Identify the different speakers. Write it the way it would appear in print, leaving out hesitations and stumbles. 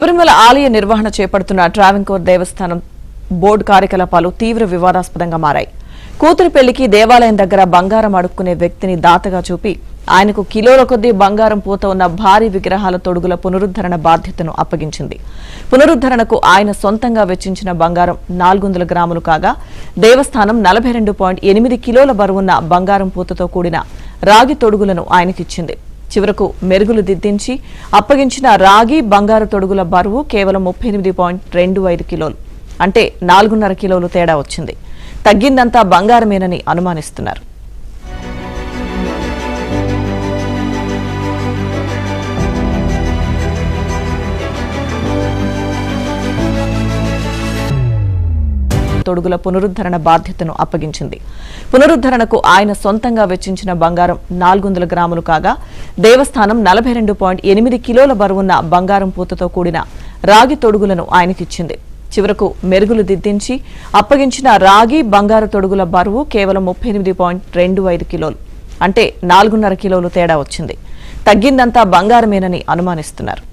Speaker 1: శబరిమల ఆలయ నిర్వహణ చేపడుతున్న ట్రావెంకోర్ దేవస్థానం బోర్డు కార్యకలాపాలు తీవ్ర వివాదాస్పదంగా మారాయి. కూతురి పెళ్లికి దేవాలయం దగ్గర బంగారం అడుక్కునే వ్యక్తిని దాతగా చూపి ఆయనకు కిలోల కొద్దీ బంగారం పూత ఉన్న భారీ విగ్రహాల తొడుగుల పునరుద్ధరణ బాధ్యతను అప్పగించింది. పునరుద్ధరణకు ఆయన సొంతంగా వెచ్చించిన బంగారం 400 గ్రాములు కాగా దేవస్థానం 42.8 కిలోల బరువున్న బంగారం పూతతో కూడిన రాగి తొడుగులను ఆయనకిచ్చింది. చివరకు మెరుగులు దిద్దించి అప్పగించిన రాగి బంగారు తొడుగుల బరువు కేవలం 38.25 కిలోలు, అంటే 4.5 కిలోలు తేడా వచ్చింది. తగ్గిందంతా బంగారమేనని అనుమానిస్తున్నారు. తొడుగుల పునరుద్ధరణ బాధ్యతను అప్పగించింది. పునరుద్ధరణకు ఆయన సొంతంగా వెచ్చించిన బంగారం 400 గ్రాములు కాగా దేవస్థానం 42.8 కిలోల బరువున్న బంగారం పూతతో కూడిన రాగి తొడుగులను ఆయనకిచ్చింది. చివరకు మెరుగులు దిద్దించి అప్పగించిన రాగి బంగారు తొడుగుల బరువు కేవలం 38.25 కిలోలు, అంటే 4.5 కిలోలు తేడా వచ్చింది. తగ్గిందంతా బంగారమేనని అనుమానిస్తున్నారు.